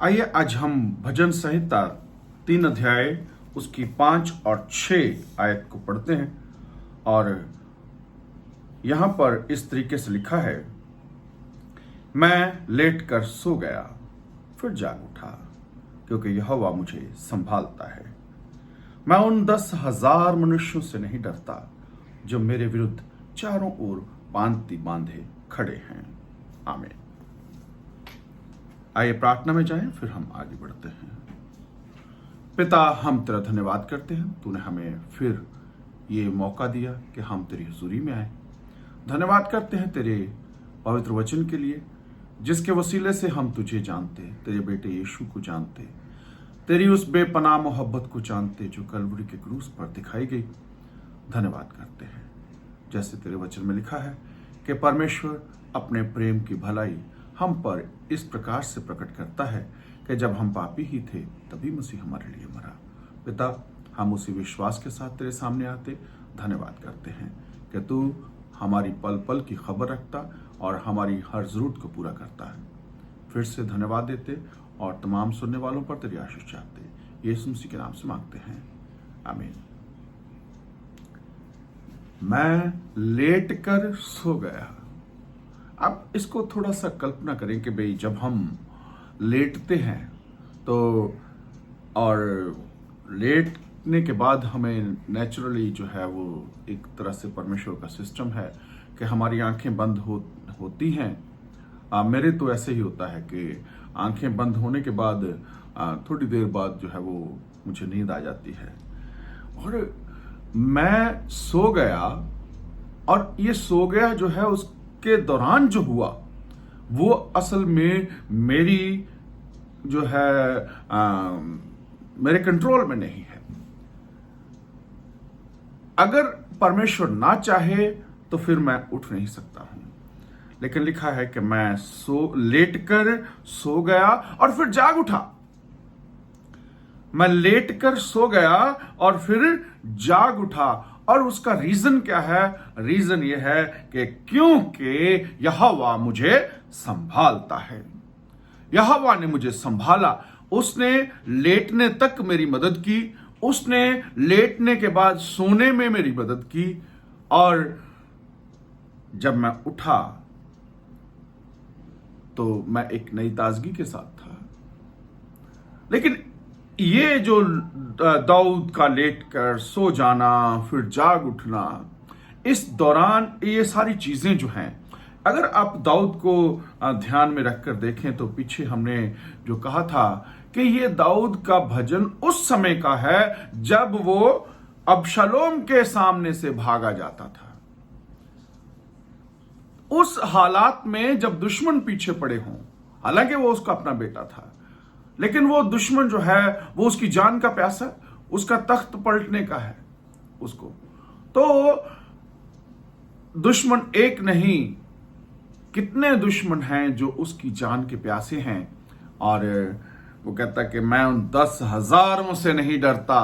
आइए आज हम भजन संहिता 3 अध्याय उसकी 5 और 6 आयत को पढ़ते हैं। और यहां पर इस तरीके से लिखा है, मैं लेट कर सो गया फिर जाग उठा, क्योंकि यहोवा मुझे संभालता है। मैं उन 10,000 मनुष्यों से नहीं डरता जो मेरे विरुद्ध चारों ओर पांति बांधे खड़े हैं। आमीन। आइए प्रार्थना में जाएं, फिर हम आगे बढ़ते हैं। पिता, हम तेरा धन्यवाद करते हैं, तूने हमें फिर ये मौका दिया कि हम तेरी हुजूरी में आए। धन्यवाद करते हैं तेरे पवित्र वचन के लिए, जिसके वसीले से हम तुझे जानते, तेरे बेटे यीशु को जानते, तेरी उस बेपनाह मोहब्बत को जानते जो कलवरी के क्रूस पर दिखाई गई। धन्यवाद करते हैं, जैसे तेरे वचन में लिखा है कि परमेश्वर अपने प्रेम की भलाई हम पर इस प्रकार से प्रकट करता है कि जब हम पापी ही थे तभी मसीह हमारे लिए मरा। पिता, हम उसी विश्वास के साथ तेरे सामने आते धन्यवाद करते हैं कि तू हमारी पल पल की खबर रखता और हमारी हर जरूरत को पूरा करता है। फिर से धन्यवाद देते और तमाम सुनने वालों पर तेरी आशीष चाहते यीशु मसीह के नाम से मांगते हैं, आमीन। मैं लेट कर सो गया। अब इसको थोड़ा सा कल्पना करें कि भाई जब हम लेटते हैं तो और लेटने के बाद हमें नेचुरली जो है वो एक तरह से परमेश्वर का सिस्टम है कि हमारी आंखें बंद होती हैं। मेरे तो ऐसे ही होता है कि आंखें बंद होने के बाद थोड़ी देर बाद जो है वो मुझे नींद आ जाती है। और मैं सो गया, और ये सो गया जो है उसके दौरान जो हुआ वो असल में मेरी जो है मेरे कंट्रोल में नहीं है। अगर परमेश्वर ना चाहे तो फिर मैं उठ नहीं सकता हूं, लेकिन लिखा है कि मैं लेटकर सो गया और फिर जाग उठा। मैं लेटकर सो गया और फिर जाग उठा। और उसका रीजन क्या है? रीजन यह है कि क्योंकि यहोवा मुझे संभालता है। यहोवा ने मुझे संभाला, उसने लेटने तक मेरी मदद की, उसने लेटने के बाद सोने में मेरी मदद की, और जब मैं उठा तो मैं एक नई ताजगी के साथ था। लेकिन ये जो दाऊद का लेट कर सो जाना फिर जाग उठना, इस दौरान ये सारी चीजें जो हैं, अगर आप दाऊद को ध्यान में रखकर देखें तो पीछे हमने जो कहा था कि ये दाऊद का भजन उस समय का है जब वो अबशलोम के सामने से भागा जाता था। उस हालात में जब दुश्मन पीछे पड़े हों, हालांकि वो उसका अपना बेटा था, लेकिन वो दुश्मन जो है वो उसकी जान का प्यासा, उसका तख्त पलटने का है उसको। तो दुश्मन एक नहीं, कितने दुश्मन हैं जो उसकी जान के प्यासे हैं। और वो कहता कि मैं उन 10,000 से नहीं डरता।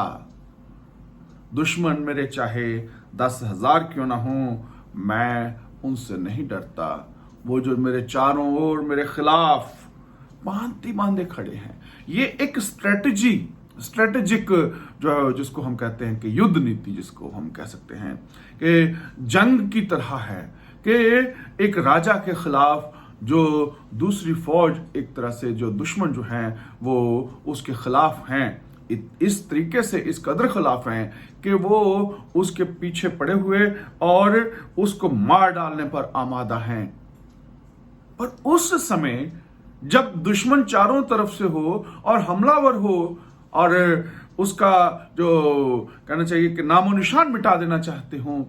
दुश्मन मेरे चाहे 10,000 क्यों ना हो, मैं उनसे नहीं डरता। वो जो मेरे चारों ओर मेरे खिलाफ बांधे बांधे खड़े हैं। ये एक स्ट्रेटेजिक जो है, जिसको हम कहते हैं कि युद्ध नीति, जिसको हम कह सकते हैं कि जंग की तरह है, कि एक राजा के खिलाफ जो दूसरी फौज, एक तरह से जो दुश्मन जो हैं वो उसके खिलाफ हैं, इस तरीके से इस कदर खिलाफ हैं कि वो उसके पीछे पड़े हुए और उसको मार डालने पर आमादा हैं। पर उस समय जब दुश्मन चारों तरफ से हो और हमलावर हो और उसका जो कहना चाहिए कि नामो निशान मिटा देना चाहते हो,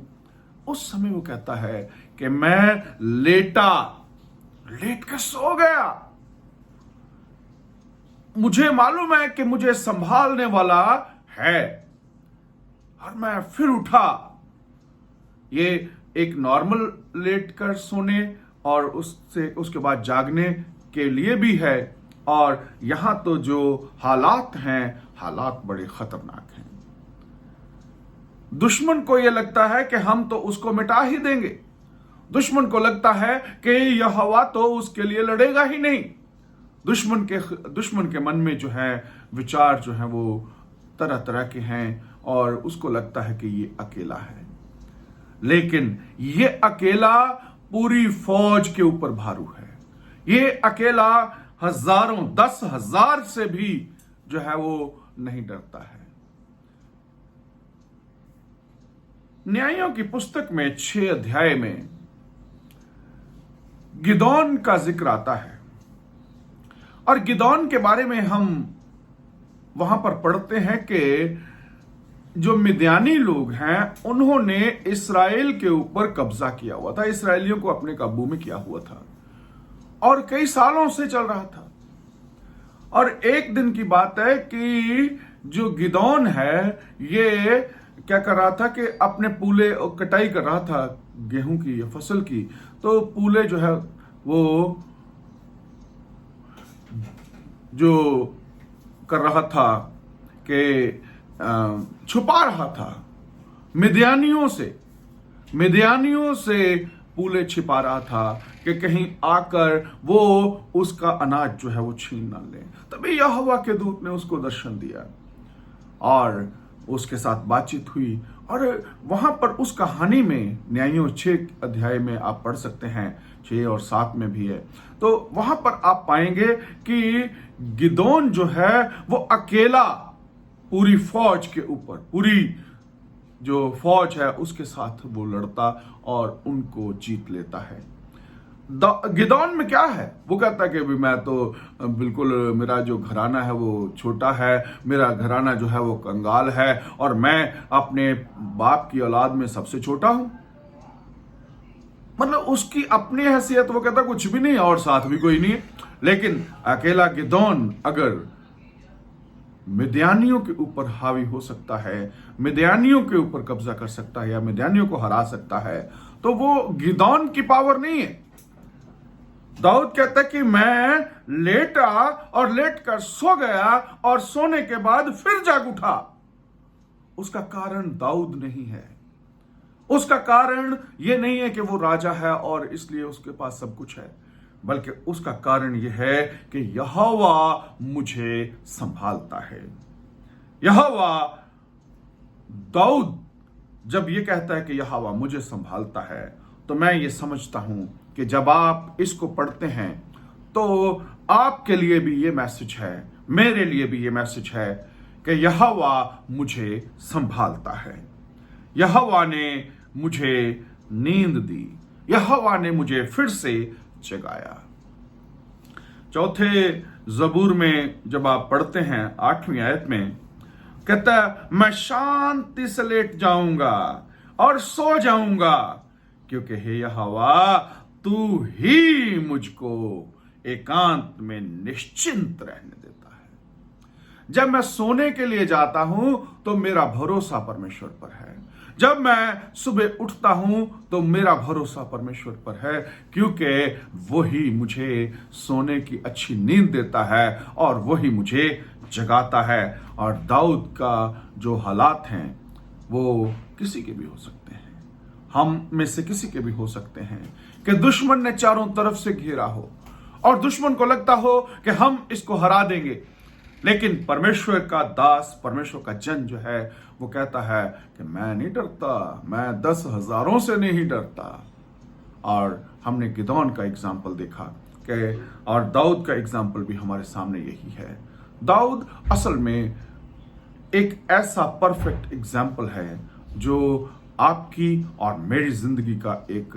उस समय वो कहता है कि मैं लेट कर सो गया। मुझे मालूम है कि मुझे संभालने वाला है, और मैं फिर उठा। ये एक नॉर्मल लेट कर सोने और उसके बाद जागने के लिए भी है। और यहां तो जो हालात हैं, हालात बड़े खतरनाक हैं। दुश्मन को यह लगता है कि हम तो उसको मिटा ही देंगे। दुश्मन को लगता है कि यहोवा तो उसके लिए लड़ेगा ही नहीं। दुश्मन के मन में जो है विचार जो है वो तरह तरह के हैं और उसको लगता है कि ये अकेला है, लेकिन ये अकेला पूरी फौज के ऊपर भारू है। ये अकेला हजारों 10,000 से भी जो है वो नहीं डरता है। न्यायों की पुस्तक में 6 अध्याय में गिदोन का जिक्र आता है और गिदोन के बारे में हम वहां पर पढ़ते हैं कि जो मिद्यानी लोग हैं उन्होंने इस्राएल के ऊपर कब्जा किया हुआ था, इस्राएलियों को अपने काबू में किया हुआ था और कई सालों से चल रहा था। और एक दिन की बात है कि जो गिदोन है ये क्या कर रहा था कि अपने पूले कटाई कर रहा था गेहूं की या फसल की, तो पूले जो है वो जो कर रहा था कि छुपा रहा था मिद्यानियों से पूले छिपा रहा था कि कहीं आकर वो उसका अनाज जो है वो छीन ना ले। तभी यहोवा के दूत ने उसको दर्शन दिया और उसके साथ बातचीत हुई और वहां पर उस कहानी में न्यायों 6 अध्याय में आप पढ़ सकते हैं, 6 और 7 में भी है, तो वहां पर आप पाएंगे कि गिदोन जो है वो अकेला पूरी फौज के ऊपर, पूरी जो फौज है उसके साथ वो लड़ता और उनको जीत लेता है। गिदोन में क्या है, वो कहता है कि मैं तो बिल्कुल, मेरा जो घराना है वो छोटा है, मेरा घराना जो है वो कंगाल है और मैं अपने बाप की औलाद में सबसे छोटा हूं। मतलब उसकी अपनी हैसियत, वो कहता कुछ भी नहीं और साथ भी कोई नहीं है। लेकिन अकेला गिदोन अगर मिद्यानियों के ऊपर हावी हो सकता है, मिद्यानियों के ऊपर कब्जा कर सकता है या मिद्यानियों को हरा सकता है, तो वो गिदोन की पावर नहीं है। दाऊद कहता है कि मैं लेटा और लेटकर सो गया और सोने के बाद फिर जाग उठा। उसका कारण दाऊद नहीं है, उसका कारण यह नहीं है कि वो राजा है और इसलिए उसके पास सब कुछ है, बल्कि उसका कारण यह है कि यहोवा मुझे संभालता है। यहोवा, दाऊद जब यह कहता है कि यहोवा मुझे संभालता है, तो मैं ये समझता हूं कि जब आप इसको पढ़ते हैं तो आपके लिए भी ये मैसेज है, मेरे लिए भी ये मैसेज है कि यहोवा मुझे संभालता है। यहोवा ने मुझे नींद दी, यहोवा ने मुझे फिर से जगाया। चौथे जबूर में जब आप पढ़ते हैं 8वीं आयत में कहता है, मैं शांति से लेट जाऊंगा और सो जाऊंगा क्योंकि हे यहोवा तू ही मुझको एकांत में निश्चिंत रहने देता है। जब मैं सोने के लिए जाता हूं तो मेरा भरोसा परमेश्वर पर है, जब मैं सुबह उठता हूं तो मेरा भरोसा परमेश्वर पर है, क्योंकि वही मुझे सोने की अच्छी नींद देता है और वही मुझे जगाता है। और दाऊद का जो हालात हैं वो किसी के भी हो सकते हैं, हम में से किसी के भी हो सकते हैं कि दुश्मन ने चारों तरफ से घेरा हो और दुश्मन को लगता हो कि हम इसको हरा देंगे, लेकिन परमेश्वर का दास, परमेश्वर का जन जो है वो कहता है कि मैं नहीं डरता, मैं 10,000 से नहीं डरता। और हमने गिदोन का एग्जाम्पल देखा कि, और दाऊद का एग्जाम्पल भी हमारे सामने यही है। दाऊद असल में एक ऐसा परफेक्ट एग्जाम्पल है जो आपकी और मेरी जिंदगी का एक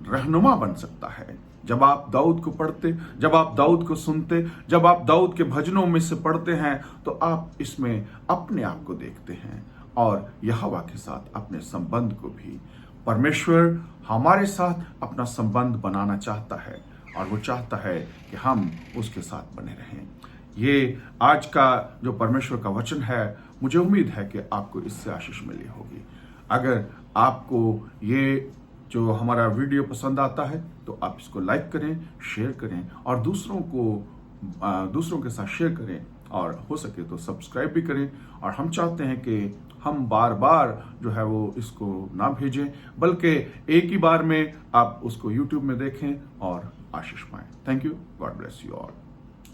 रहनुमा बन सकता है। जब आप दाऊद को पढ़ते, जब आप दाऊद को सुनते, जब आप दाऊद के भजनों में से पढ़ते हैं, तो आप इसमें अपने आप को देखते हैं और यहोवा के साथ अपने संबंध को भी। परमेश्वर हमारे साथ अपना संबंध बनाना चाहता है और वो चाहता है कि हम उसके साथ बने रहें। ये आज का जो परमेश्वर का वचन है, मुझे उम्मीद है कि आपको इससे आशीष मिली होगी। अगर आपको ये जो हमारा वीडियो पसंद आता है तो आप इसको लाइक करें, शेयर करें और दूसरों के साथ शेयर करें और हो सके तो सब्सक्राइब भी करें। और हम चाहते हैं कि हम बार बार जो है वो इसको ना भेजें, बल्कि एक ही बार में आप उसको YouTube में देखें और आशीष पाएं। Thank you, God bless you all.